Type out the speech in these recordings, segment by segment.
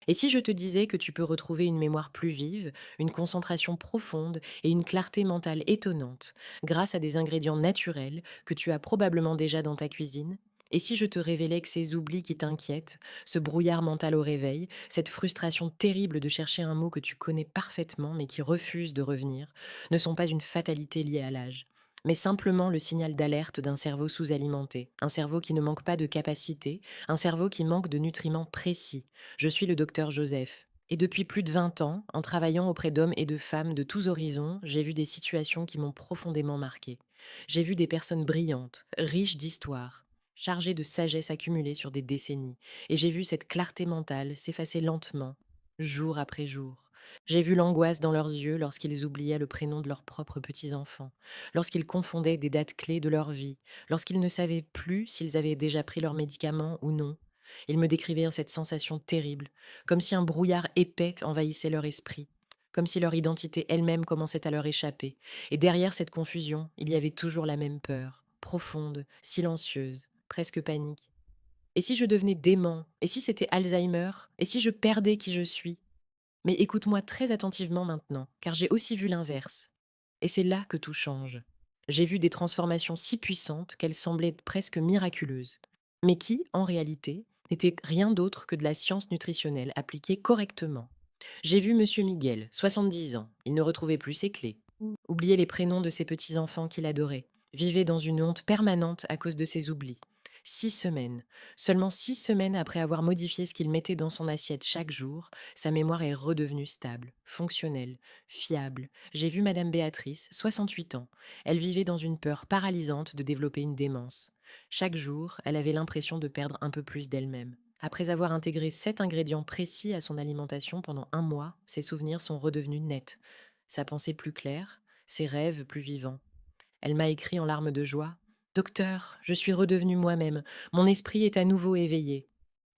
Et si je te disais que tu peux retrouver une mémoire plus vive, une concentration profonde et une clarté mentale étonnante grâce à des ingrédients naturels que tu as probablement déjà dans ta cuisine? Et si je te révélais que ces oublis qui t'inquiètent, ce brouillard mental au réveil, cette frustration terrible de chercher un mot que tu connais parfaitement mais qui refuse de revenir, ne sont pas une fatalité liée à l'âge, mais simplement le signal d'alerte d'un cerveau sous-alimenté, un cerveau qui ne manque pas de capacité, un cerveau qui manque de nutriments précis. Je suis le docteur Joseph. Et depuis plus de 20 ans, en travaillant auprès d'hommes et de femmes de tous horizons, j'ai vu des situations qui m'ont profondément marqué. J'ai vu des personnes brillantes, riches d'histoire, chargées de sagesse accumulée sur des décennies. Et j'ai vu cette clarté mentale s'effacer lentement, jour après jour. J'ai vu l'angoisse dans leurs yeux lorsqu'ils oubliaient le prénom de leurs propres petits-enfants, lorsqu'ils confondaient des dates clés de leur vie, lorsqu'ils ne savaient plus s'ils avaient déjà pris leurs médicaments ou non. Ils me décrivaient cette sensation terrible, comme si un brouillard épais envahissait leur esprit, comme si leur identité elle-même commençait à leur échapper. Et derrière cette confusion, il y avait toujours la même peur, profonde, silencieuse, presque panique. Et si je devenais dément? Et si c'était Alzheimer? Et si je perdais qui je suis? Mais écoute-moi très attentivement maintenant, car j'ai aussi vu l'inverse. Et c'est là que tout change. J'ai vu des transformations si puissantes qu'elles semblaient presque miraculeuses, mais qui, en réalité, n'étaient rien d'autre que de la science nutritionnelle appliquée correctement. J'ai vu Monsieur Miguel, 70 ans, il ne retrouvait plus ses clés, oubliait les prénoms de ses petits-enfants qu'il adorait, vivait dans une honte permanente à cause de ses oublis. 6 semaines, seulement 6 semaines après avoir modifié ce qu'il mettait dans son assiette chaque jour, sa mémoire est redevenue stable, fonctionnelle, fiable. J'ai vu Madame Béatrice, 68 ans. Elle vivait dans une peur paralysante de développer une démence. Chaque jour, elle avait l'impression de perdre un peu plus d'elle-même. Après avoir intégré 7 ingrédients précis à son alimentation pendant un mois, ses souvenirs sont redevenus nets. Sa pensée plus claire, ses rêves plus vivants. Elle m'a écrit en larmes de joie: Docteur, je suis redevenue moi-même. Mon esprit est à nouveau éveillé.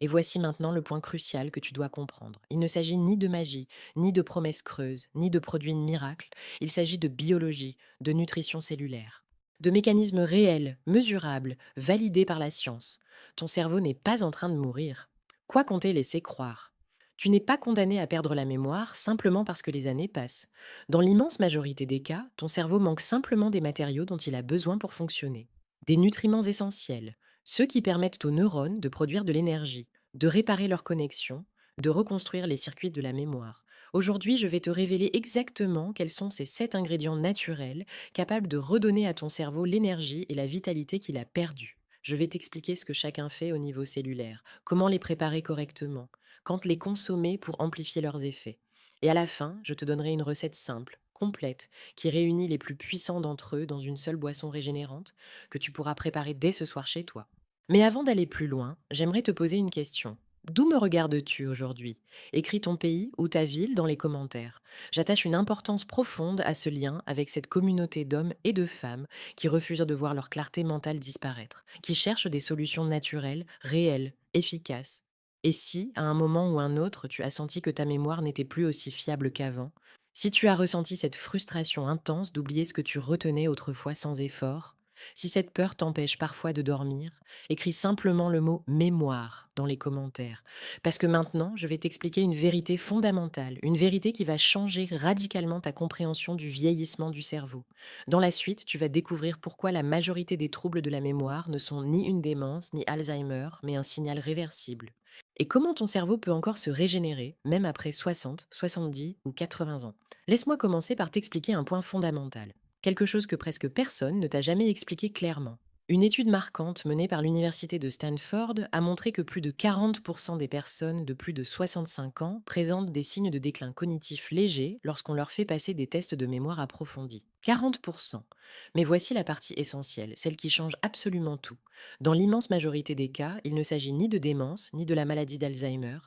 Et voici maintenant le point crucial que tu dois comprendre. Il ne s'agit ni de magie, ni de promesses creuses, ni de produits miracles. Il s'agit de biologie, de nutrition cellulaire. De mécanismes réels, mesurables, validés par la science. Ton cerveau n'est pas en train de mourir. Quoi qu'on t'ait laissé croire. Tu n'es pas condamné à perdre la mémoire simplement parce que les années passent. Dans l'immense majorité des cas, ton cerveau manque simplement des matériaux dont il a besoin pour fonctionner. Des nutriments essentiels, ceux qui permettent aux neurones de produire de l'énergie, de réparer leurs connexions, de reconstruire les circuits de la mémoire. Aujourd'hui, je vais te révéler exactement quels sont ces 7 ingrédients naturels capables de redonner à ton cerveau l'énergie et la vitalité qu'il a perdue. Je vais t'expliquer ce que chacun fait au niveau cellulaire, comment les préparer correctement, quand les consommer pour amplifier leurs effets. Et à la fin, je te donnerai une recette simple, complète, qui réunit les plus puissants d'entre eux dans une seule boisson régénérante que tu pourras préparer dès ce soir chez toi. Mais avant d'aller plus loin, j'aimerais te poser une question. D'où me regardes-tu aujourd'hui? Écris ton pays ou ta ville dans les commentaires. J'attache une importance profonde à ce lien avec cette communauté d'hommes et de femmes qui refusent de voir leur clarté mentale disparaître, qui cherchent des solutions naturelles, réelles, efficaces. Et si, à un moment ou un autre, tu as senti que ta mémoire n'était plus aussi fiable qu'avant, si tu as ressenti cette frustration intense d'oublier ce que tu retenais autrefois sans effort, si cette peur t'empêche parfois de dormir, écris simplement le mot mémoire dans les commentaires. Parce que maintenant, je vais t'expliquer une vérité fondamentale, une vérité qui va changer radicalement ta compréhension du vieillissement du cerveau. Dans la suite, tu vas découvrir pourquoi la majorité des troubles de la mémoire ne sont ni une démence ni Alzheimer, mais un signal réversible. Et comment ton cerveau peut encore se régénérer, même après 60, 70 ou 80 ans. Laisse-moi commencer par t'expliquer un point fondamental. Quelque chose que presque personne ne t'a jamais expliqué clairement. Une étude marquante menée par l'université de Stanford a montré que plus de 40% des personnes de plus de 65 ans présentent des signes de déclin cognitif léger lorsqu'on leur fait passer des tests de mémoire approfondis. 40%. Mais voici la partie essentielle, celle qui change absolument tout. Dans l'immense majorité des cas, il ne s'agit ni de démence, ni de la maladie d'Alzheimer.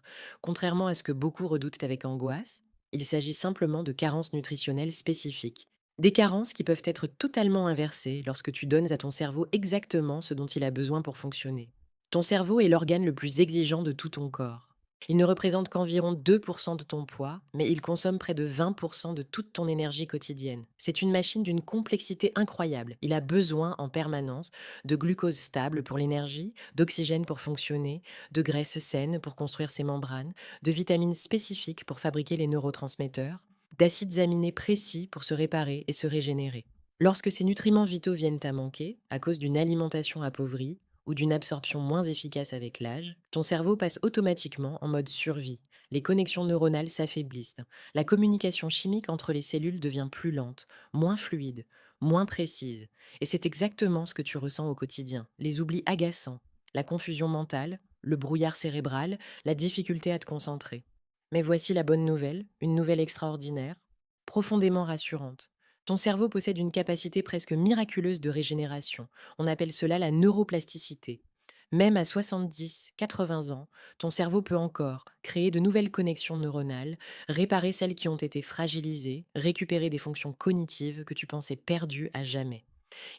Contrairement à ce que beaucoup redoutent avec angoisse, il s'agit simplement de carences nutritionnelles spécifiques. Des carences qui peuvent être totalement inversées lorsque tu donnes à ton cerveau exactement ce dont il a besoin pour fonctionner. Ton cerveau est l'organe le plus exigeant de tout ton corps. Il ne représente qu'environ 2% de ton poids, mais il consomme près de 20% de toute ton énergie quotidienne. C'est une machine d'une complexité incroyable. Il a besoin en permanence de glucose stable pour l'énergie, d'oxygène pour fonctionner, de graisse saine pour construire ses membranes, de vitamines spécifiques pour fabriquer les neurotransmetteurs, d'acides aminés précis pour se réparer et se régénérer. Lorsque ces nutriments vitaux viennent à manquer, à cause d'une alimentation appauvrie, ou d'une absorption moins efficace avec l'âge, ton cerveau passe automatiquement en mode survie. Les connexions neuronales s'affaiblissent. La communication chimique entre les cellules devient plus lente, moins fluide, moins précise. Et c'est exactement ce que tu ressens au quotidien. Les oublis agaçants, la confusion mentale, le brouillard cérébral, la difficulté à te concentrer. Mais voici la bonne nouvelle, une nouvelle extraordinaire, profondément rassurante. Ton cerveau possède une capacité presque miraculeuse de régénération. On appelle cela la neuroplasticité. Même à 70, 80 ans, ton cerveau peut encore créer de nouvelles connexions neuronales, réparer celles qui ont été fragilisées, récupérer des fonctions cognitives que tu pensais perdues à jamais.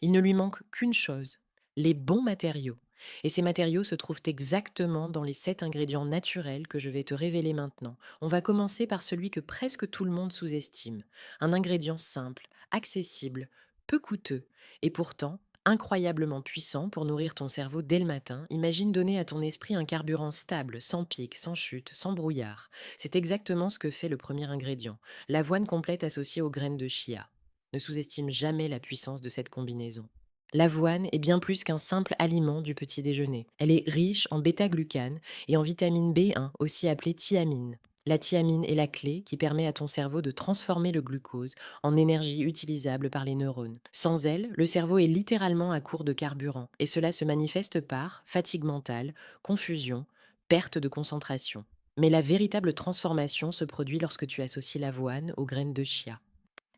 Il ne lui manque qu'une chose, les bons matériaux. Et ces matériaux se trouvent exactement dans les 7 ingrédients naturels que je vais te révéler maintenant. On va commencer par celui que presque tout le monde sous-estime. Un ingrédient simple, accessible, peu coûteux, et pourtant incroyablement puissant pour nourrir ton cerveau dès le matin. Imagine donner à ton esprit un carburant stable, sans pic, sans chute, sans brouillard. C'est exactement ce que fait le premier ingrédient, l'avoine complète associée aux graines de chia. Ne sous-estime jamais la puissance de cette combinaison. L'avoine est bien plus qu'un simple aliment du petit déjeuner. Elle est riche en bêta-glucane et en vitamine B1, aussi appelée thiamine. La thiamine est la clé qui permet à ton cerveau de transformer le glucose en énergie utilisable par les neurones. Sans elle, le cerveau est littéralement à court de carburant et cela se manifeste par fatigue mentale, confusion, perte de concentration. Mais la véritable transformation se produit lorsque tu associes l'avoine aux graines de chia.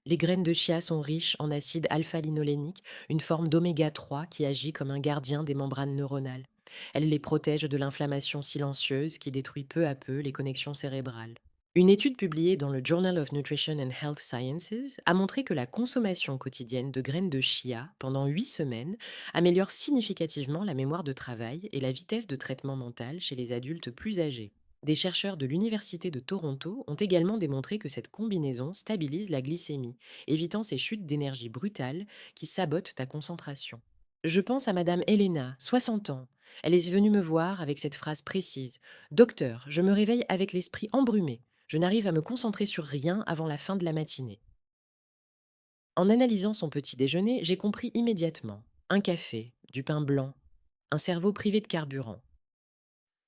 Les graines de chia sont riches en acide alpha-linolénique, une forme d'oméga 3 qui agit comme un gardien des membranes neuronales. Elle les protège de l'inflammation silencieuse qui détruit peu à peu les connexions cérébrales. Une étude publiée dans le Journal of Nutrition and Health Sciences a montré que la consommation quotidienne de graines de chia pendant 8 semaines améliore significativement la mémoire de travail et la vitesse de traitement mental chez les adultes plus âgés. Des chercheurs de l'Université de Toronto ont également démontré que cette combinaison stabilise la glycémie, évitant ces chutes d'énergie brutales qui sabotent ta concentration. Je pense à Madame Elena, 60 ans. Elle est venue me voir avec cette phrase précise. Docteur, je me réveille avec l'esprit embrumé. Je n'arrive à me concentrer sur rien avant la fin de la matinée. En analysant son petit déjeuner, j'ai compris immédiatement. Un café, du pain blanc, un cerveau privé de carburant.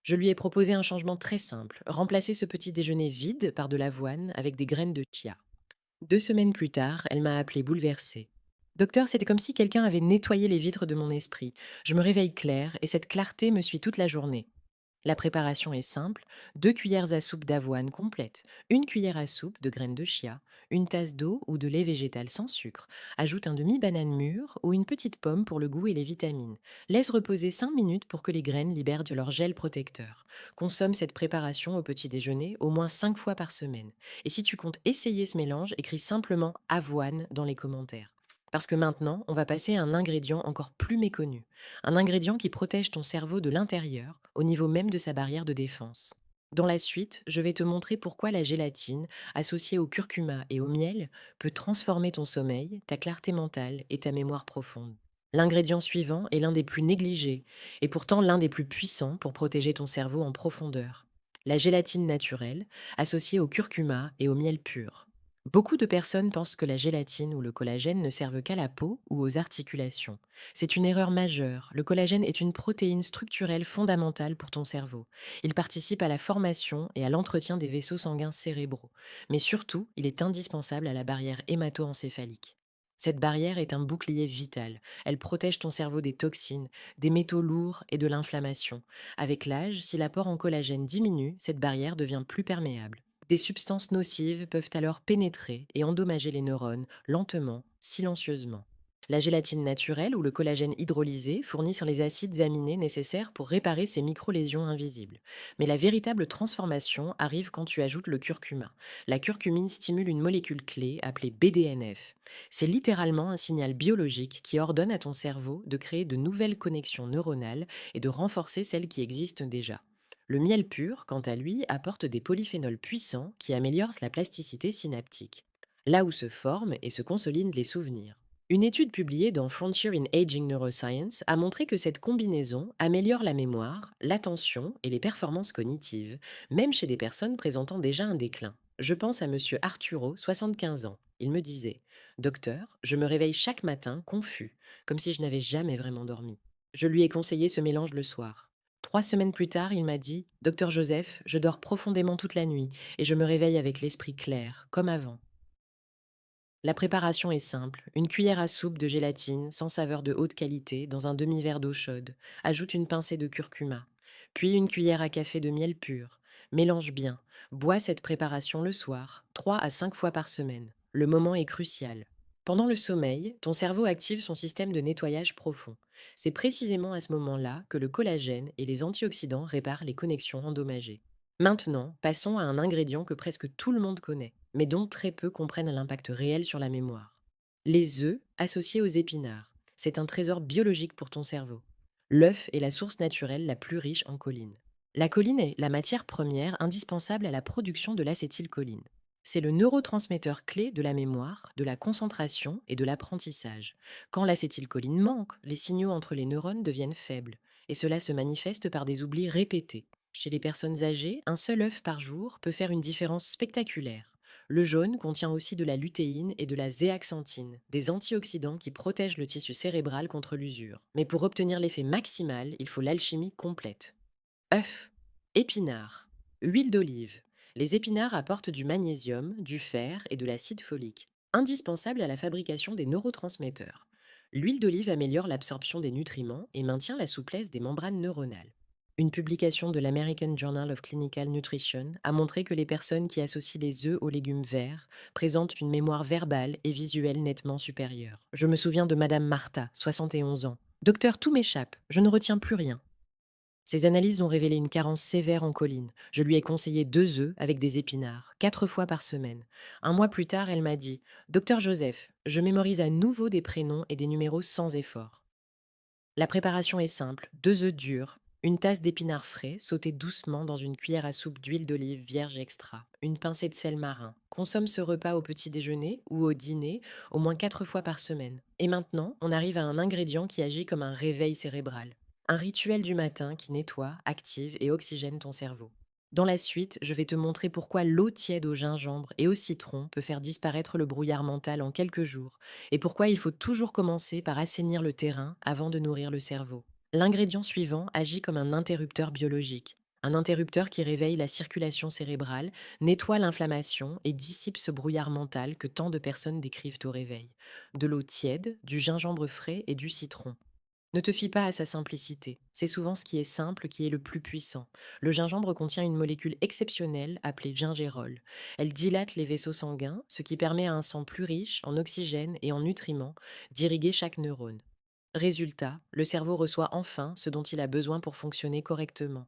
Je lui ai proposé un changement très simple, remplacer ce petit déjeuner vide par de l'avoine avec des graines de chia. 2 semaines plus tard, elle m'a appelé bouleversée. Docteur, c'était comme si quelqu'un avait nettoyé les vitres de mon esprit. Je me réveille clair et cette clarté me suit toute la journée. La préparation est simple, 2 cuillères à soupe d'avoine complète, une cuillère à soupe de graines de chia, une tasse d'eau ou de lait végétal sans sucre. Ajoute un demi-banane mûre ou une petite pomme pour le goût et les vitamines. Laisse reposer 5 minutes pour que les graines libèrent de leur gel protecteur. Consomme cette préparation au petit déjeuner au moins 5 fois par semaine. Et si tu comptes essayer ce mélange, écris simplement avoine dans les commentaires. Parce que maintenant, on va passer à un ingrédient encore plus méconnu. Un ingrédient qui protège ton cerveau de l'intérieur, au niveau même de sa barrière de défense. Dans la suite, je vais te montrer pourquoi la gélatine, associée au curcuma et au miel, peut transformer ton sommeil, ta clarté mentale et ta mémoire profonde. L'ingrédient suivant est l'un des plus négligés, et pourtant l'un des plus puissants pour protéger ton cerveau en profondeur. La gélatine naturelle, associée au curcuma et au miel pur. Beaucoup de personnes pensent que la gélatine ou le collagène ne servent qu'à la peau ou aux articulations. C'est une erreur majeure. Le collagène est une protéine structurelle fondamentale pour ton cerveau. Il participe à la formation et à l'entretien des vaisseaux sanguins cérébraux. Mais surtout, il est indispensable à la barrière hémato-encéphalique. Cette barrière est un bouclier vital. Elle protège ton cerveau des toxines, des métaux lourds et de l'inflammation. Avec l'âge, si l'apport en collagène diminue, cette barrière devient plus perméable. Des substances nocives peuvent alors pénétrer et endommager les neurones lentement, silencieusement. La gélatine naturelle ou le collagène hydrolysé fournissent les acides aminés nécessaires pour réparer ces micro-lésions invisibles. Mais la véritable transformation arrive quand tu ajoutes le curcuma. La curcumine stimule une molécule clé appelée BDNF. C'est littéralement un signal biologique qui ordonne à ton cerveau de créer de nouvelles connexions neuronales et de renforcer celles qui existent déjà. Le miel pur, quant à lui, apporte des polyphénols puissants qui améliorent la plasticité synaptique, là où se forment et se consolident les souvenirs. Une étude publiée dans Frontier in Aging Neuroscience a montré que cette combinaison améliore la mémoire, l'attention et les performances cognitives, même chez des personnes présentant déjà un déclin. Je pense à monsieur Arturo, 75 ans. Il me disait: docteur, je me réveille chaque matin confus, comme si je n'avais jamais vraiment dormi. Je lui ai conseillé ce mélange le soir. 3 semaines plus tard, il m'a dit: docteur Joseph, je dors profondément toute la nuit et je me réveille avec l'esprit clair, comme avant. La préparation est simple. Une cuillère à soupe de gélatine sans saveur de haute qualité dans un demi-verre d'eau chaude. Ajoute une pincée de curcuma. Puis une cuillère à café de miel pur. Mélange bien. Bois cette préparation le soir, 3 à 5 fois par semaine. Le moment est crucial. Pendant le sommeil, ton cerveau active son système de nettoyage profond. C'est précisément à ce moment-là que le collagène et les antioxydants réparent les connexions endommagées. Maintenant, passons à un ingrédient que presque tout le monde connaît, mais dont très peu comprennent l'impact réel sur la mémoire. Les œufs associés aux épinards. C'est un trésor biologique pour ton cerveau. L'œuf est la source naturelle la plus riche en choline. La choline est la matière première indispensable à la production de l'acétylcholine. C'est le neurotransmetteur clé de la mémoire, de la concentration et de l'apprentissage. Quand l'acétylcholine manque, les signaux entre les neurones deviennent faibles, et cela se manifeste par des oublis répétés. Chez les personnes âgées, un seul œuf par jour peut faire une différence spectaculaire. Le jaune contient aussi de la lutéine et de la zéaxanthine, des antioxydants qui protègent le tissu cérébral contre l'usure. Mais pour obtenir l'effet maximal, il faut l'alchimie complète. Œufs, épinards, huile d'olive. Les épinards apportent du magnésium, du fer et de l'acide folique, indispensables à la fabrication des neurotransmetteurs. L'huile d'olive améliore l'absorption des nutriments et maintient la souplesse des membranes neuronales. Une publication de l'American Journal of Clinical Nutrition a montré que les personnes qui associent les œufs aux légumes verts présentent une mémoire verbale et visuelle nettement supérieure. Je me souviens de Madame Martha, 71 ans. Docteur, tout m'échappe, je ne retiens plus rien. Ces analyses ont révélé une carence sévère en choline. Je lui ai conseillé 2 œufs avec des épinards, 4 fois par semaine. Un mois plus tard, elle m'a dit: docteur Joseph, je mémorise à nouveau des prénoms et des numéros sans effort. La préparation est simple: 2 œufs durs, une tasse d'épinards frais sautés doucement dans une cuillère à soupe d'huile d'olive vierge extra, une pincée de sel marin. Consomme ce repas au petit déjeuner ou au dîner au moins 4 fois par semaine. Et maintenant, on arrive à un ingrédient qui agit comme un réveil cérébral. Un rituel du matin qui nettoie, active et oxygène ton cerveau. Dans la suite, je vais te montrer pourquoi l'eau tiède au gingembre et au citron peut faire disparaître le brouillard mental en quelques jours et pourquoi il faut toujours commencer par assainir le terrain avant de nourrir le cerveau. L'ingrédient suivant agit comme un interrupteur biologique. Un interrupteur qui réveille la circulation cérébrale, nettoie l'inflammation et dissipe ce brouillard mental que tant de personnes décrivent au réveil. De l'eau tiède, du gingembre frais et du citron. Ne te fie pas à sa simplicité. C'est souvent ce qui est simple qui est le plus puissant. Le gingembre contient une molécule exceptionnelle appelée gingérol. Elle dilate les vaisseaux sanguins, ce qui permet à un sang plus riche en oxygène et en nutriments d'irriguer chaque neurone. Résultat, le cerveau reçoit enfin ce dont il a besoin pour fonctionner correctement.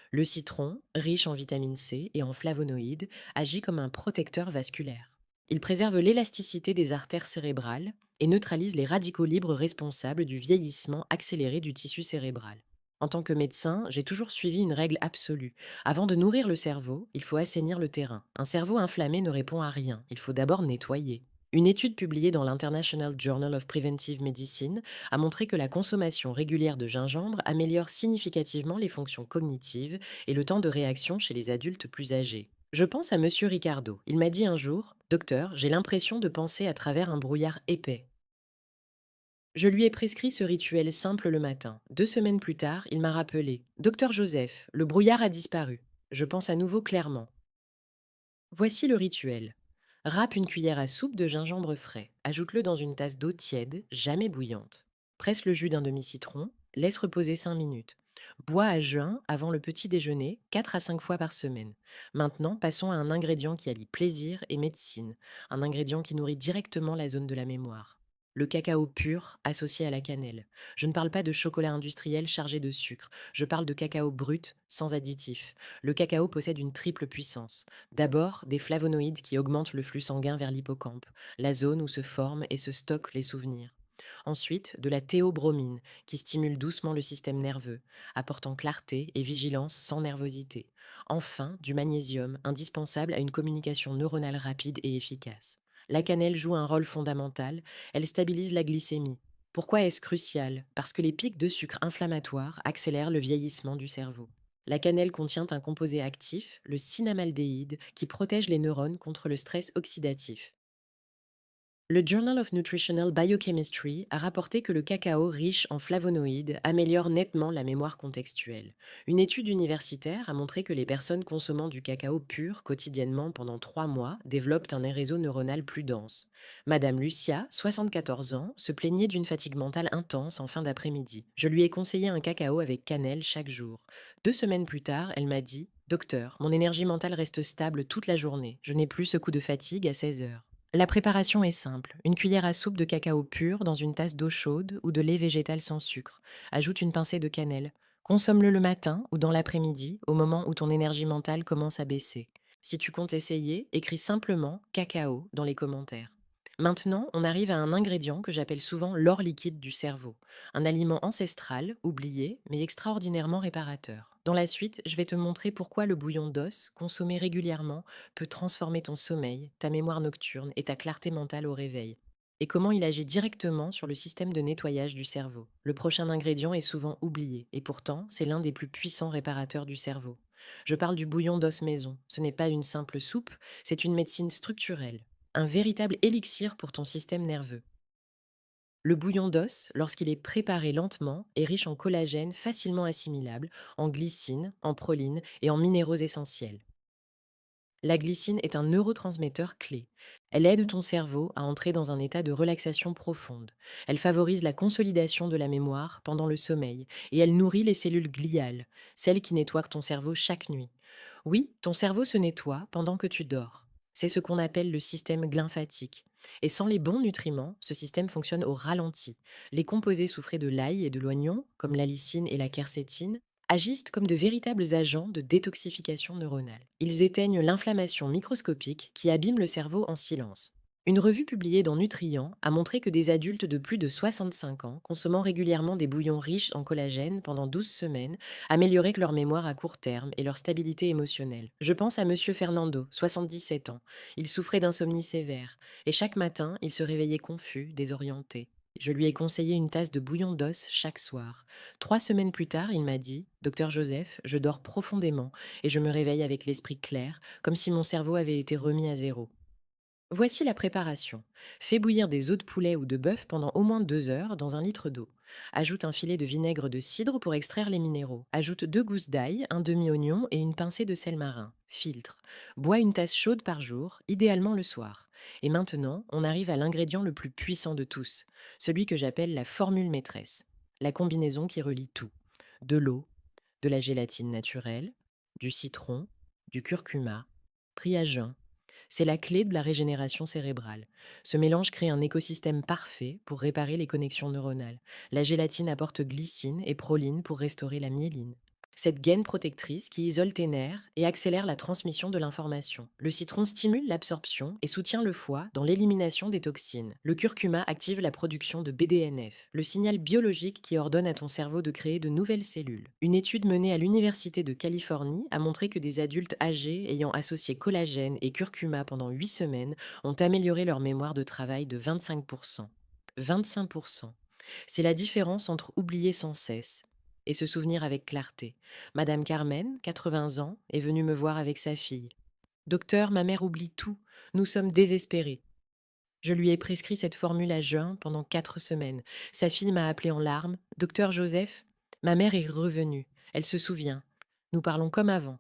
Le citron, riche en vitamine C et en flavonoïdes, agit comme un protecteur vasculaire. Il préserve l'élasticité des artères cérébrales et neutralise les radicaux libres responsables du vieillissement accéléré du tissu cérébral. En tant que médecin, j'ai toujours suivi une règle absolue. Avant de nourrir le cerveau, il faut assainir le terrain. Un cerveau inflammé ne répond à rien. Il faut d'abord nettoyer. Une étude publiée dans l'International Journal of Preventive Medicine a montré que la consommation régulière de gingembre améliore significativement les fonctions cognitives et le temps de réaction chez les adultes plus âgés. Je pense à monsieur Ricardo. Il m'a dit un jour: docteur, j'ai l'impression de penser à travers un brouillard épais. Je lui ai prescrit ce rituel simple le matin. 2 semaines plus tard, il m'a rappelé: docteur Joseph, le brouillard a disparu. Je pense à nouveau clairement. Voici le rituel. Râpe une cuillère à soupe de gingembre frais. Ajoute-le dans une tasse d'eau tiède, jamais bouillante. Presse le jus d'un demi-citron. Laisse reposer 5 minutes. Bois à jeun avant le petit déjeuner, 4 à 5 fois par semaine. Maintenant, passons à un ingrédient qui allie plaisir et médecine. Un ingrédient qui nourrit directement la zone de la mémoire. Le cacao pur associé à la cannelle. Je ne parle pas de chocolat industriel chargé de sucre. Je parle de cacao brut, sans additifs. Le cacao possède une triple puissance. D'abord, des flavonoïdes qui augmentent le flux sanguin vers l'hippocampe, la zone où se forment et se stockent les souvenirs. Ensuite, de la théobromine, qui stimule doucement le système nerveux, apportant clarté et vigilance sans nervosité. Enfin, du magnésium, indispensable à une communication neuronale rapide et efficace. La cannelle joue un rôle fondamental, elle stabilise la glycémie. Pourquoi est-ce crucial? Parce que les pics de sucre inflammatoires accélèrent le vieillissement du cerveau. La cannelle contient un composé actif, le cinnamaldéhyde, qui protège les neurones contre le stress oxydatif. Le Journal of Nutritional Biochemistry a rapporté que le cacao riche en flavonoïdes améliore nettement la mémoire contextuelle. Une étude universitaire a montré que les personnes consommant du cacao pur quotidiennement pendant 3 mois développent un réseau neuronal plus dense. Madame Lucia, 74 ans, se plaignait d'une fatigue mentale intense en fin d'après-midi. Je lui ai conseillé un cacao avec cannelle chaque jour. 2 semaines plus tard, elle m'a dit: Docteur, mon énergie mentale reste stable toute la journée. Je n'ai plus ce coup de fatigue à 16 heures. La préparation est simple. Une cuillère à soupe de cacao pur dans une tasse d'eau chaude ou de lait végétal sans sucre. Ajoute une pincée de cannelle. Consomme-le le matin ou dans l'après-midi, au moment où ton énergie mentale commence à baisser. Si tu comptes essayer, écris simplement cacao dans les commentaires. Maintenant, on arrive à un ingrédient que j'appelle souvent l'or liquide du cerveau. Un aliment ancestral, oublié, mais extraordinairement réparateur. Dans la suite, je vais te montrer pourquoi le bouillon d'os, consommé régulièrement, peut transformer ton sommeil, ta mémoire nocturne et ta clarté mentale au réveil. Et comment il agit directement sur le système de nettoyage du cerveau. Le prochain ingrédient est souvent oublié, et pourtant, c'est l'un des plus puissants réparateurs du cerveau. Je parle du bouillon d'os maison. Ce n'est pas une simple soupe, c'est une médecine structurelle. Un véritable élixir pour ton système nerveux. Le bouillon d'os, lorsqu'il est préparé lentement, est riche en collagène facilement assimilable, en glycine, en proline et en minéraux essentiels. La glycine est un neurotransmetteur clé. Elle aide ton cerveau à entrer dans un état de relaxation profonde. Elle favorise la consolidation de la mémoire pendant le sommeil et elle nourrit les cellules gliales, celles qui nettoient ton cerveau chaque nuit. Oui, ton cerveau se nettoie pendant que tu dors. C'est ce qu'on appelle le système glymphatique. Et sans les bons nutriments, ce système fonctionne au ralenti. Les composés soufrés de l'ail et de l'oignon, comme la lysine et la quercétine, agissent comme de véritables agents de détoxification neuronale. Ils éteignent l'inflammation microscopique qui abîme le cerveau en silence. Une revue publiée dans Nutrient a montré que des adultes de plus de 65 ans, consommant régulièrement des bouillons riches en collagène pendant 12 semaines, amélioraient que leur mémoire à court terme et leur stabilité émotionnelle. Je pense à Monsieur Fernando, 77 ans. Il souffrait d'insomnie sévère, et chaque matin, il se réveillait confus, désorienté. Je lui ai conseillé une tasse de bouillon d'os chaque soir. 3 semaines plus tard, il m'a dit: Docteur Joseph, je dors profondément et je me réveille avec l'esprit clair, comme si mon cerveau avait été remis à zéro. Voici la préparation. Fais bouillir des os de poulet ou de bœuf pendant au moins 2 heures dans un litre d'eau. Ajoute un filet de vinaigre de cidre pour extraire les minéraux. Ajoute 2 gousses d'ail, un demi-oignon et une pincée de sel marin. Filtre. Bois une tasse chaude par jour, idéalement le soir. Et maintenant, on arrive à l'ingrédient le plus puissant de tous, celui que j'appelle la formule maîtresse. La combinaison qui relie tout. De l'eau, de la gélatine naturelle, du citron, du curcuma, pris à jeun. C'est la clé de la régénération cérébrale. Ce mélange crée un écosystème parfait pour réparer les connexions neuronales. La gélatine apporte glycine et proline pour restaurer la myéline. Cette gaine protectrice qui isole tes nerfs et accélère la transmission de l'information. Le citron stimule l'absorption et soutient le foie dans l'élimination des toxines. Le curcuma active la production de BDNF, le signal biologique qui ordonne à ton cerveau de créer de nouvelles cellules. Une étude menée à l'Université de Californie a montré que des adultes âgés ayant associé collagène et curcuma pendant 8 semaines ont amélioré leur mémoire de travail de 25%. 25%. C'est la différence entre oublier sans cesse et se souvenir avec clarté. Madame Carmen, 80 ans, est venue me voir avec sa fille. Docteur, ma mère oublie tout. Nous sommes désespérés. Je lui ai prescrit cette formule à jeun pendant 4 semaines. Sa fille m'a appelé en larmes. Docteur Joseph, ma mère est revenue. Elle se souvient. Nous parlons comme avant.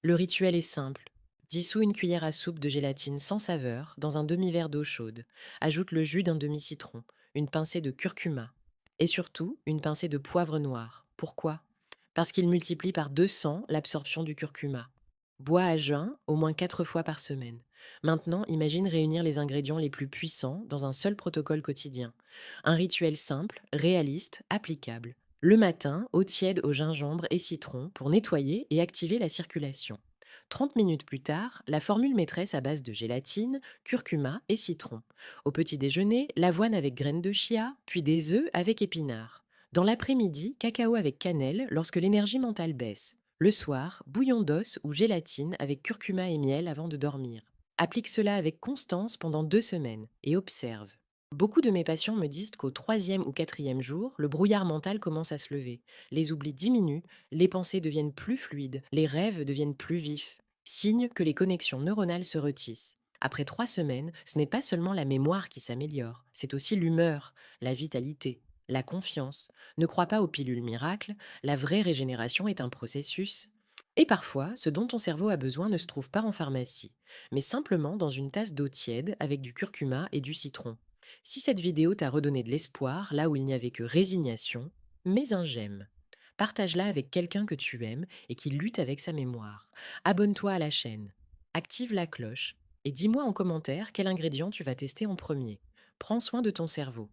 Le rituel est simple. Dissous une cuillère à soupe de gélatine sans saveur dans un demi-verre d'eau chaude. Ajoute le jus d'un demi-citron, une pincée de curcuma et surtout une pincée de poivre noir. Pourquoi? Parce qu'il multiplie par 200 l'absorption du curcuma. Bois à jeun au moins 4 fois par semaine. Maintenant, imagine réunir les ingrédients les plus puissants dans un seul protocole quotidien. Un rituel simple, réaliste, applicable. Le matin, eau tiède au gingembre et citron pour nettoyer et activer la circulation. 30 minutes plus tard, la formule maîtresse à base de gélatine, curcuma et citron. Au petit déjeuner, l'avoine avec graines de chia, puis des œufs avec épinards. Dans l'après-midi, cacao avec cannelle lorsque l'énergie mentale baisse. Le soir, bouillon d'os ou gélatine avec curcuma et miel avant de dormir. Applique cela avec constance pendant 2 semaines et observe. Beaucoup de mes patients me disent qu'au troisième ou quatrième jour, le brouillard mental commence à se lever. Les oublis diminuent, les pensées deviennent plus fluides, les rêves deviennent plus vifs. Signe que les connexions neuronales se retissent. Après 3 semaines, ce n'est pas seulement la mémoire qui s'améliore, c'est aussi l'humeur, la vitalité, la confiance. Ne crois pas aux pilules miracles, la vraie régénération est un processus. Et parfois, ce dont ton cerveau a besoin ne se trouve pas en pharmacie, mais simplement dans une tasse d'eau tiède avec du curcuma et du citron. Si cette vidéo t'a redonné de l'espoir là où il n'y avait que résignation, mets un j'aime. Partage-la avec quelqu'un que tu aimes et qui lutte avec sa mémoire. Abonne-toi à la chaîne. Active la cloche et dis-moi en commentaire quel ingrédient tu vas tester en premier. Prends soin de ton cerveau.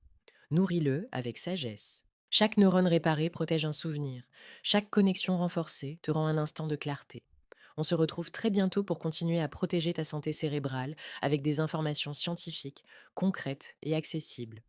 Nourris-le avec sagesse. Chaque neurone réparée protège un souvenir. Chaque connexion renforcée te rend un instant de clarté. On se retrouve très bientôt pour continuer à protéger ta santé cérébrale avec des informations scientifiques, concrètes et accessibles.